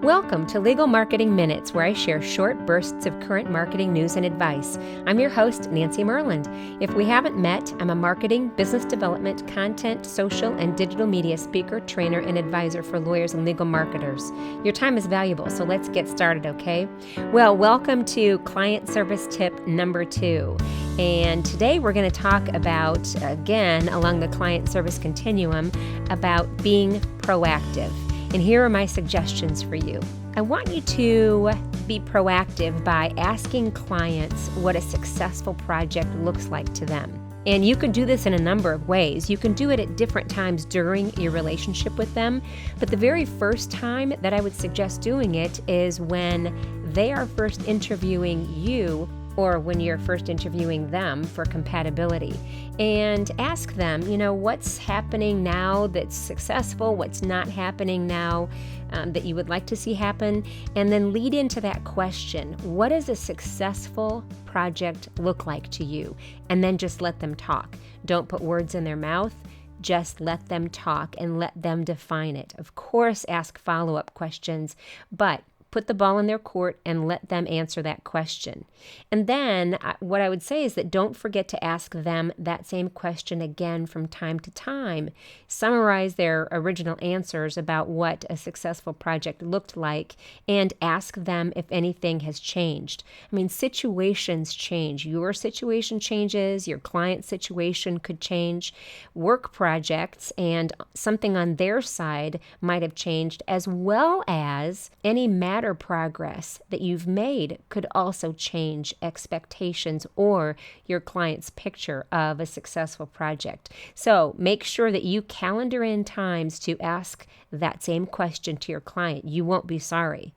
Welcome to Legal Marketing Minutes, where I share short bursts of current marketing news and advice. I'm your host, Nancy Myrland. If we haven't met, I'm a marketing, business development, content, social, and digital media speaker, trainer, and advisor for lawyers and legal marketers. Your time is valuable, so let's get started, okay? Well, welcome to client service tip number 2. And today we're going to talk about, again, along the client service continuum, about being proactive. And here are my suggestions for you. I want you to be proactive by asking clients what a successful project looks like to them. And you can do this in a number of ways. You can do it at different times during your relationship with them. But the very first time that I would suggest doing it is when they are first interviewing you, or when you're first interviewing them for compatibility. And ask them, what's happening now that's successful, what's not happening now that you would like to see happen, and then lead into that question. What does a successful project look like to you? And then just let them talk. Don't put words in their mouth. Just let them talk and let them define it. Of course, ask follow-up questions, but put the ball in their court and let them answer that question. And then what I would say is that don't forget to ask them that same question again from time to time. Summarize their original answers about what a successful project looked like and ask them if anything has changed. I mean, situations change. Your situation changes. Your client's situation could change. Work projects and something on their side might have changed, as well as any matter progress that you've made could also change expectations or your client's picture of a successful project. So make sure that you calendar in times to ask that same question to your client. You won't be sorry.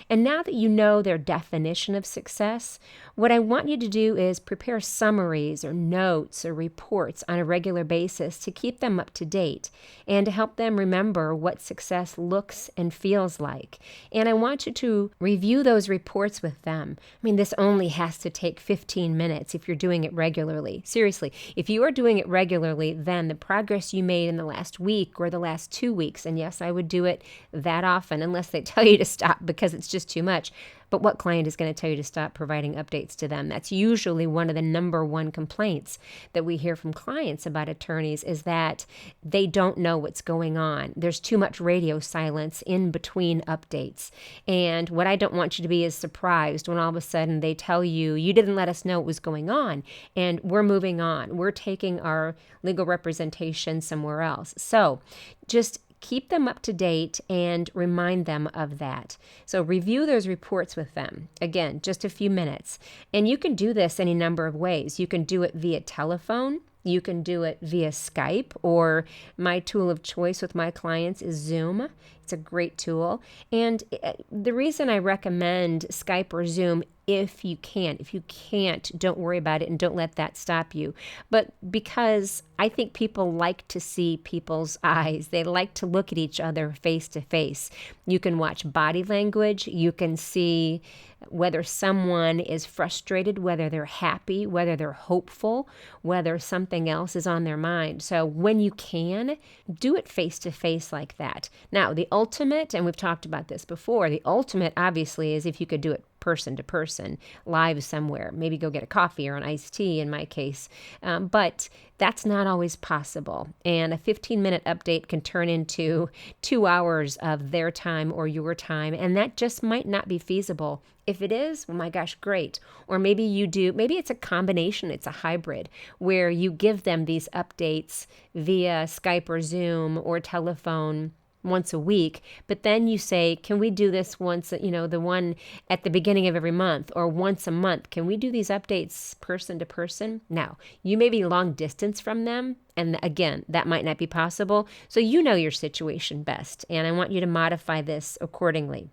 And now that you know their definition of success, what I want you to do is prepare summaries or notes or reports on a regular basis to keep them up to date and to help them remember what success looks and feels like. And I want you to review those reports with them. I mean, this only has to take 15 minutes if you're doing it regularly. Seriously, if you are doing it regularly, then the progress you made in the last week or the last 2 weeks, and yes, I would do it that often unless they tell you to stop because it's just too much. But what client is going to tell you to stop providing updates to them? That's usually one of the number one complaints that we hear from clients about attorneys, is that they don't know what's going on. There's too much radio silence in between updates. And what I don't want you to be is surprised when all of a sudden they tell you, you didn't let us know what was going on, and we're moving on. We're taking our legal representation somewhere else. So just keep them up to date and remind them of that. So review those reports with them. Again, just a few minutes. And you can do this any number of ways. You can do it via telephone. You can do it via Skype, or my tool of choice with my clients is Zoom. It's a great tool. And the reason I recommend Skype or Zoom, if you can. If you can't, don't worry about it and don't let that stop you. But because I think people like to see people's eyes. They like to look at each other face to face. You can watch body language. You can see whether someone is frustrated, whether they're happy, whether they're hopeful, whether something else is on their mind. So when you can, do it face to face like that. Now, the ultimate, and we've talked about this before, the ultimate obviously is if you could do it person to person, live somewhere, maybe go get a coffee or an iced tea in my case. But that's not always possible. And a 15-minute update can turn into 2 hours of their time or your time. And that just might not be feasible. If it is, oh my gosh, great. Or maybe you do, maybe it's a combination, it's a hybrid, where you give them these updates via Skype or Zoom or telephone once a week, but then you say, can we do this once, the one at the beginning of every month or once a month? Can we do these updates person to person? Now, you may be long distance from them, and again, that might not be possible. So you know your situation best, and I want you to modify this accordingly.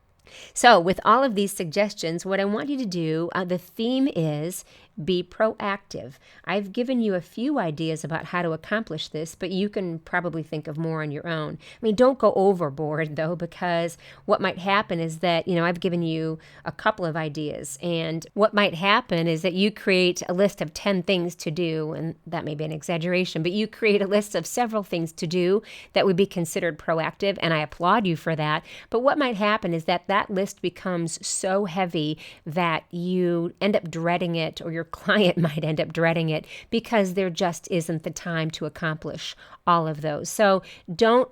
So with all of these suggestions, what I want you to do, the theme is Be proactive. I've given you a few ideas about how to accomplish this, but you can probably think of more on your own. I mean, don't go overboard though, because what might happen is that, I've given you a couple of ideas, and what might happen is that you create a list of 10 things to do, and that may be an exaggeration, but you create a list of several things to do that would be considered proactive, and I applaud you for that. But what might happen is that that list becomes so heavy that you end up dreading it, or your client might end up dreading it, because there just isn't the time to accomplish all of those. So don't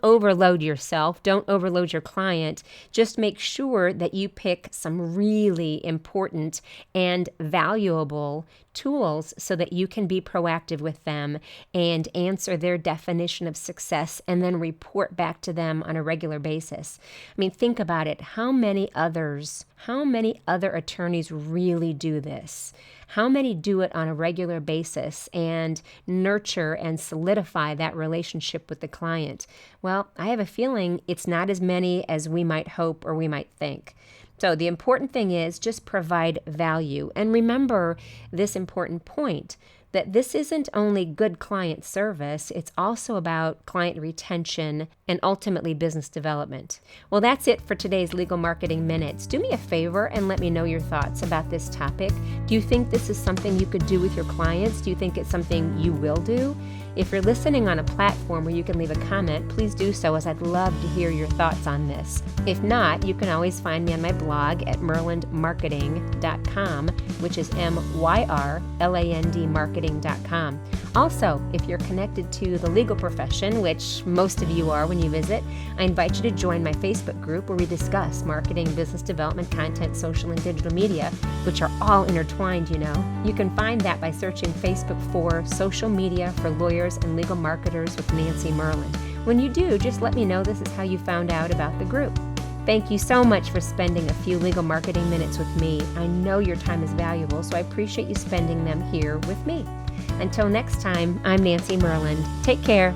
overload yourself. Don't overload your client. Just make sure that you pick some really important and valuable tools so that you can be proactive with them and answer their definition of success and then report back to them on a regular basis. I mean, think about it. How many other attorneys really do this? How many do it on a regular basis and nurture and solidify that relationship with the client? Well, I have a feeling it's not as many as we might hope or we might think. So the important thing is just provide value. And remember this important point, that this isn't only good client service, it's also about client retention and ultimately business development. Well, that's it for today's Legal Marketing Minutes. Do me a favor and let me know your thoughts about this topic. Do you think this is something you could do with your clients? Do you think it's something you will do? If you're listening on a platform where you can leave a comment, please do so, as I'd love to hear your thoughts on this. If not, you can always find me on my blog at myrlandmarketing.com, which is MYRLAND marketing.com. Also, if you're connected to the legal profession, which most of you are when you visit, I invite you to join my Facebook group where we discuss marketing, business development, content, social, and digital media, which are all intertwined, You can find that by searching Facebook for Social Media for Lawyers and Legal Marketers with Nancy Myrland. When you do, just let me know this is how you found out about the group. Thank you so much for spending a few legal marketing minutes with me. I know your time is valuable, so I appreciate you spending them here with me. Until next time, I'm Nancy Myrland. Take care.